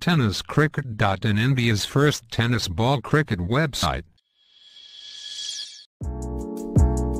tenniscricket.in, India's first tennis ball cricket website.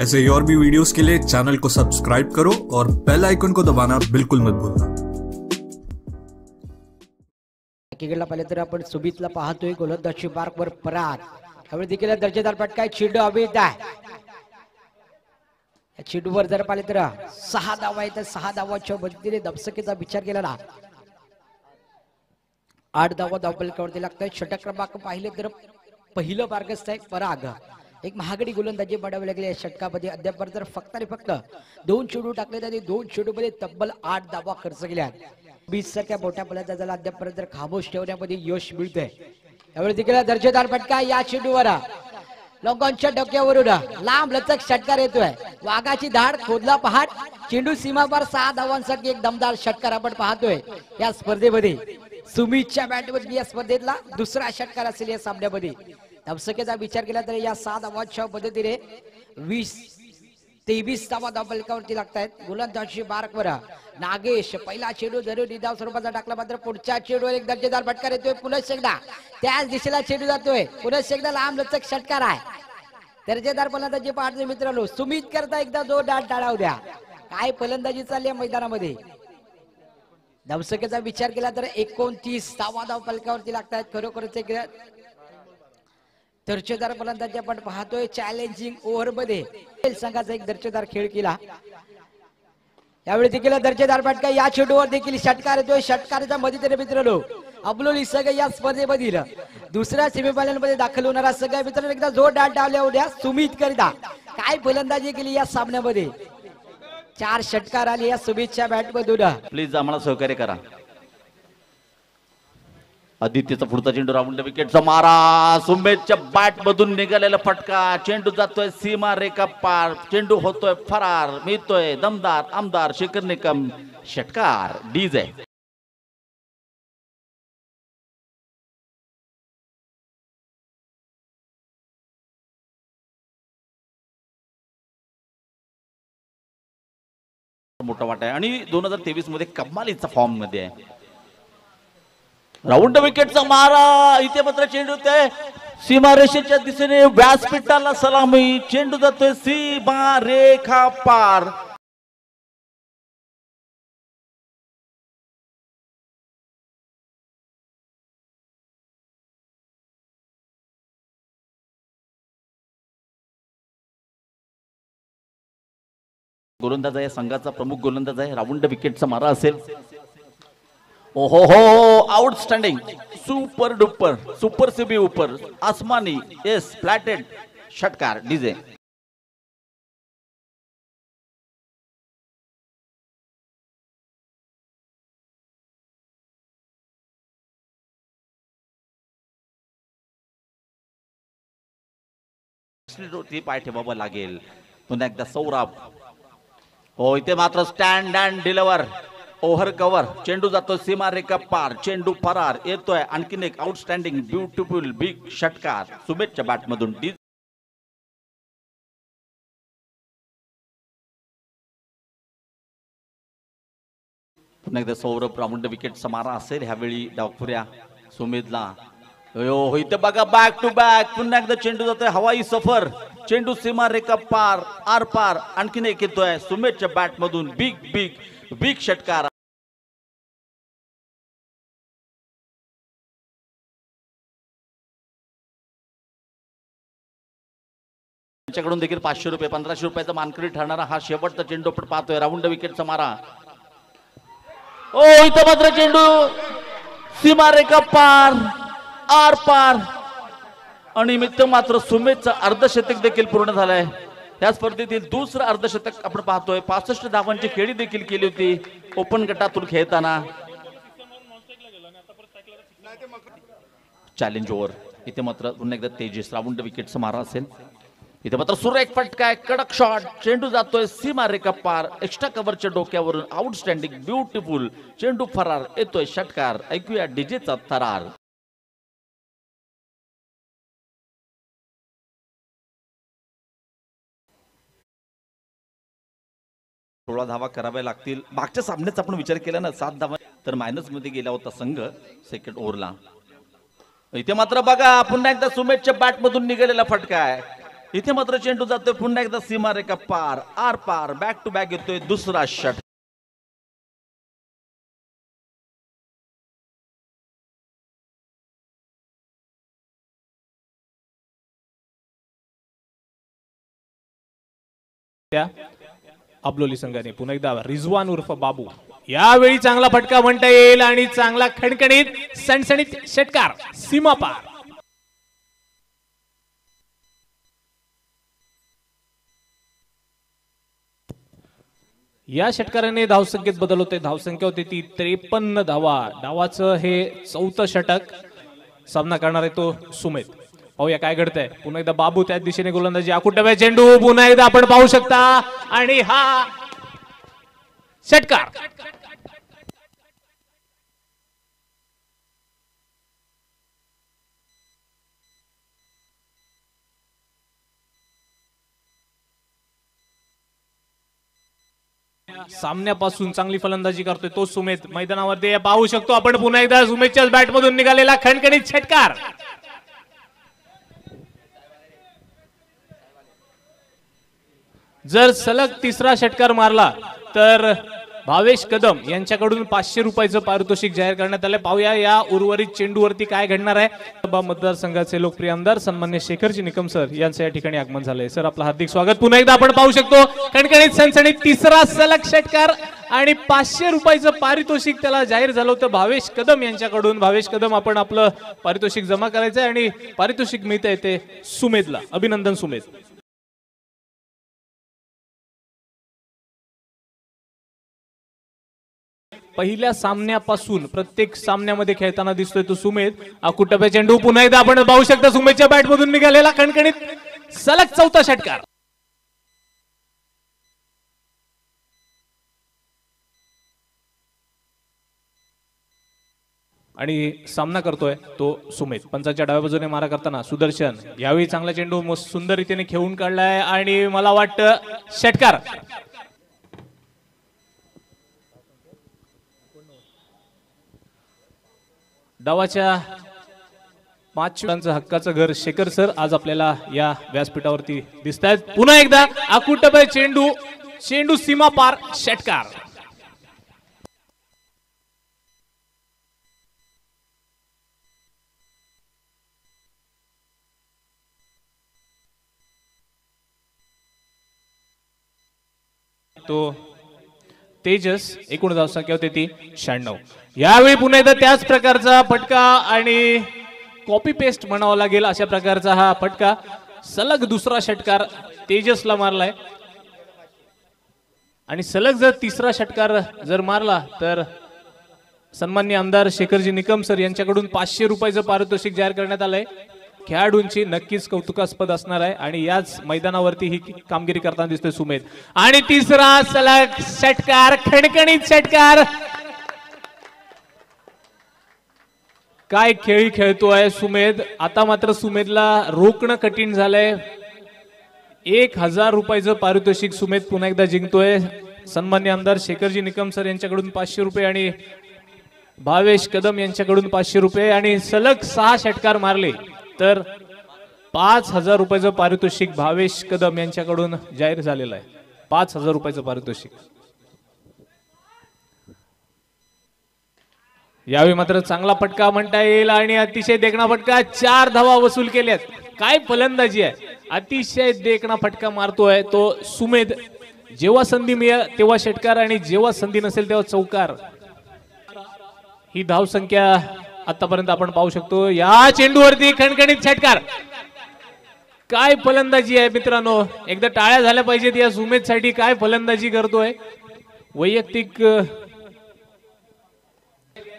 ऐसे और भी वीडियोस के लिए चैनल को सब्सक्राइब करो और बेल आइकन को दबाना बिल्कुल मत भूलना। एकीकडला पाहिले तर आपण सुबीतला पाहतोय गोलंदाजी मार्कवर पराग, त्यावेळी देखील दर्जेदार फटका, चेंडू अवैध आहे। या चेंडूवर जर पाहिले तर 6 धावा आहेत, 6 धावांच्या मदतीने दबसकेचा विचार केलेला 8 धावा धावफलकावरती लागतोय। षटक क्रमांक पाहिले तर पहिलं मार्गस्थ आहे पराग, एक महागडी गोलंदाजी बडावी लागली या षटकामध्ये। अद्याप तर फक्त आणि फक्त 2 चेंडू टाकले, त्यांनी 2 चेंडूमध्ये तब्बल 8 धावा खर्च केल्या। 20 सारख्या मोठ्या फलंदाजाला अद्यापर्यंत खामोश ठेवण्यामध्ये यश मिळतंय। त्यावेळी देखील दर्जेदार फटका या चेंडूवर लोकांच्या डोक्यावरून लांब लचक षटकार येतोय। वाघाची धाड, खोदला पहाड, चेंडू सीमापार 6 धावांसाठी एक दमदार षटकार आपण पाहतोय या स्पर्धेमध्ये। सुमितच्या बॅटवर या स्पर्धेतला दुसरा षटकार असेल या सामन्यामध्ये। दबसकेचा विचार केला तर या 6 धावांच्या मदतीने 20-23 धावा धावफलकावरती लागतायत। गोलंदाजी मार्कवर नागेश, पहिला चेंडू जरूर निधाव स्वरूपाचा टाकला, मात्र पुढच्या चेंडूवर एक दर्जेदार फटकार येतोय। पुन्हा एकदा त्याच दिशेला चेंडू जातोय, पुन्हा एकदा लांब लचक षटकार आहे। दर्जेदार फलंदाजी पाहतोय मित्रांनो, सुमित करता एकदा जोरदार टाळाव द्या। काय फलंदाजी चालली आहे मैदानामध्ये। दबसकेचा विचार केला तर 29 धावा धावफलकावरती लागतायत। खरोखरच एक दर्जेदार फलंदाजी आपण पाहतोय। चॅलेंजिंग ओव्हर मध्ये संघाचा एक दर्जेदार खेळ केला। यावेळी देखील दर्जेदार फटका या चेंडूवर देखील षटकार येतोय। षटकाराच्या मदतीने मित्रांनो अबलोली संघ या स्पर्धेमधील दुसऱ्या सेमीफायनल मध्ये दाखल होणारा संघ मित्रांनो एकदा जोरदार डावल्या उद्या सुमित करिता काय फलंदाजी केली या सामन्यामध्ये। 4 षटकार आले या सुमितच्या बॅटमधून। प्लीज आम्हाला सहकार्य करा। आदित्यचा पुढचा चेंडू राऊंड विकेटचा मारा, सुमेशच्या बॅट मधून निघालेला फटका, चेंडू जातोय सीमा रेखा पार, चेंडू होतोय फरार, मिळतोय दमदार आमदार शेखर निकम, षटकार डीजे। मोठा वाटा आहे आणि 2023 मध्ये कमालीचा फॉर्म मध्ये आहे। राऊंड विकेटचा मारा, इथे मात्र चेंडू ते सीमा रेषेच्या दिशेने व्यासपीठाला सलामी, चेंडू जातोय सीमा रेखा पार। गोलंदाज आहे संघाचा प्रमुख गोलंदाज आहे। राऊंड विकेटचा मारा असेल। ओहो हो, आउटस्टँडिंग, सुपर डुपर, सुपर से भी ऊपर, आसमानी, यस फ्लॅटेड, षटकार डीजे। पाय ठेवावं लागेल। पुन्हा एकदा सौरभ, हो इथे मात्र stand and deliver, over cover, चेंडू जातो सीमा रेखा पार, चेंडू फरार, येतोय आणखीन एक आउटस्टँडिंग ब्युटिफुल बिग षटकार सुमेशच्या बॅट मधून। पुन्हा एकदा सौरभ, राऊंड विकेटचा मारा असेल ह्यावेळी डावखुऱ्या सुमेधला। हो इथे बघा बॅक टू बॅक, पुन्हा एकदा चेंडू जातोय हवाई सफर, चेंडू सीमा रेखा पार आर पार, आणखीन एक येतोय सुमेशच्या बॅट मधून बिग बिग बिग षटकार। त्यांच्याकडून देखील 500 रुपये 1500 रुपयाचा मानकरी ठरणारा हा शेवटचा चेंडू आपण पाहतोय। राऊंड विकेटचा मारा, ओ इथं मात्र चेंडू सीमा रेखा पार आर पार, आणि मित्र मात्र सुमेशचं अर्धशतक देखील पूर्ण झालंय। या स्पर्धेतील दुसरं अर्धशतक आपण पाहतोय। 65 धावांची खेळी देखील केली होती ओपन गटातून खेळताना। चॅलेंज ओव्हर, इथे मात्र पुन्हा एकदा तेजस, राऊंड विकेटचा मारा असेल। इथे मात्र सुरेख फटका आहे, कडक शॉट, चेंडू जातोय सीमा रेखा पार, एक्स्ट्रा कव्हरच्या डोक्यावरून, आउटस्टँडिंग ब्युटिफुल, चेंडू फरार, येतोय षटकार। ऐकूया डीजेचा थरार। 16 धावा कराव्या लागतील। मागच्या सामन्याचा आपण विचार केला ना 7 धावा तर मायनस मध्ये गेला होता संघ सेकंड ओव्हरला. इथे मात्र बघा पुन्हा एकदा सुमेशच्या बॅट मधून निघालेला फटका आहे. इथे मात्र चेंडू जातोय पुन्हा एकदा सीमारेखा पार आर पार बॅक टू बॅक येतोय दुसरा षट. अबलोली संघाने पुन्हा एकदा रिजवान उर्फ बाबू यावेळी चांगला फटका म्हणता येईल आणि चांगला खणखणीत सणसणीत षटकार सीमा पार. या षटकाराने धावसंख्येत बदल होते. धावसंख्या होती ती 53 धावा. डावाचं हे 4थं षटक. सामना करणार आहे तो सुमेध. पाहूया काय घडतंय. पुन्हा एकदा बाबू त्याच दिशेने गोलंदाजी. आकुटव्या चेंडू पुन्हा एकदा आपण पाहू शकता आणि हा षटकार. सामन्यापासून चांगली फलंदाजी करतोय तो सुमेध. मैदानावरती पाहू शकतो आपण पुन्हा एकदा सुमेधच्या बॅट मधून निघालेला खणखणीत षटकार. जर सलग तिसरा षटकार मारला तर भावेश कदम यांच्याकडून 500 रुपयाचं पारितोषिक जाहीर करण्यात आलं. पाहूया या उर्वरित चेंडूवरती काय घडणार आहे. मतदारसंघाचे लोकप्रिय आमदार सन्मान्य शेखरजी निकम सर यांचं या ठिकाणी आगमन झालंय. सर आपलं हार्दिक स्वागत. पुन्हा एकदा आपण पाहू शकतो खणखणीत सणसणीत तिसरा सलग षटकार आणि 500 रुपयाचं पारितोषिक त्याला जाहीर झालं होतं भावेश कदम यांच्याकडून. भावेश कदम आपण आपलं पारितोषिक जमा करायचंय आणि पारितोषिक मिळतंय ते सुमेधला. अभिनंदन सुमेध. पहिल्या सामन्यापासून प्रत्येक सामन्यामध्ये खेळताना दिसतोय तो सुमेध. आकुटप्या चेंडू पुन्हा एकदा आपण पाहू शकता सुमेधच्या बॅट मधून निघालेला खणखणीत सलग 4था षटकार. आणि सामना करतोय तो सुमेध. पंचाच्या डाव्या बाजूने मारा करताना सुदर्शन. यावेळी चांगला चेंडू सुंदर रीतीने खेळून काढलाय आणि मला वाटतं षटकार. डावाच्या 5 षटकांचं हक्काचं घर शेखर सर आज आपल्याला या व्यासपीठावरती दिसत आहेत. पुन्हा एकदा आकुटप्या चेंडू चेंडू सीमा पार षटकार. तो तेजस. एकूण धावसंख्या होती ती 96. यावेळी पुन्हा एकदा त्याच प्रकारचा फटका आणि कॉपी पेस्ट म्हणावं लागेल अशा प्रकारचा हा फटका. सलग दुसरा षटकार तेजसला मारलाय आणि सलग जर तिसरा षटकार जर मारला तर सन्माननीय आमदार शेखरजी निकम सर यांच्याकडून 500 रुपयाचं पारितोषिक जाहीर करण्यात आलंय. खेळाडूंची नक्कीच कौतुकास्पद असणार आहे आणि याच मैदानावरती ही कामगिरी करताना दिसतोय सुमेध. आणि तिसरा सलग षटकार खणखणीत षटकार. काय खेळी खेळतोय सुमेध. आता मात्र सुमेधला रोखणं कठीण झालंय. 1000 रुपयाचं पारितोषिक सुमेध पुन्हा एकदा जिंकतोय. सन्मान्य आमदार शेखरजी निकम सर यांच्याकडून 500 रुपये आणि भावेश कदम यांच्याकडून 500 रुपये आणि सलग 6 षटकार मारले तर 5000 रुपयाचं पारितोषिक भावेश कदम यांच्याकडून जाहीर झालेलं आहे. 5000 रुपयाचं पारितोषिक. यावेळी मात्र चांगला फटका म्हणता येईल आणि अतिशय देखणा फटका. 4 धावा वसूल केल्यात. काय फलंदाजी आहे. अतिशय देखणा फटका मारतोय तो सुमेध. जेव्हा संधी मिळेल तेव्हा षटकार आणि जेव्हा संधी नसेल तेव्हा चौकार. ही धावसंख्या आतापर्यंत आपण पाहू शकतो. या चेंडूवरती खणखणीत षटकार. काय फलंदाजी आहे मित्रांनो. एकदा टाळ्या झाल्या पाहिजेत या सुमेधसाठी. काय फलंदाजी करतोय. वैयक्तिक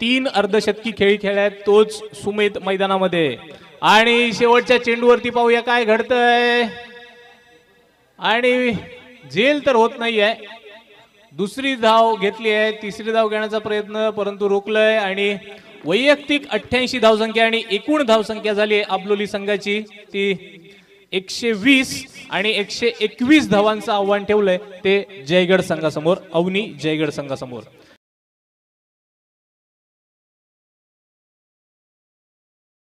3 अर्धशतकी खेळी खेळल्यात तोच सुमेध मैदानामध्ये. आणि शेवटच्या चेंडूवरती पाहूया काय घडतंय. आणि झेल तर होत नाहीये. दुसरी धाव घेतली आहे. तिसरी धाव घेण्याचा प्रयत्न परंतु रोखलंय. आणि वैयक्तिक 88 धावसंख्या आणि एकूण धावसंख्या झाली आहे अबलोली संघाची ती 120 आणि 121 धावांचं आव्हान ठेवलंय ते जयगड संघासमोर. अवनी जयगड संघासमोर.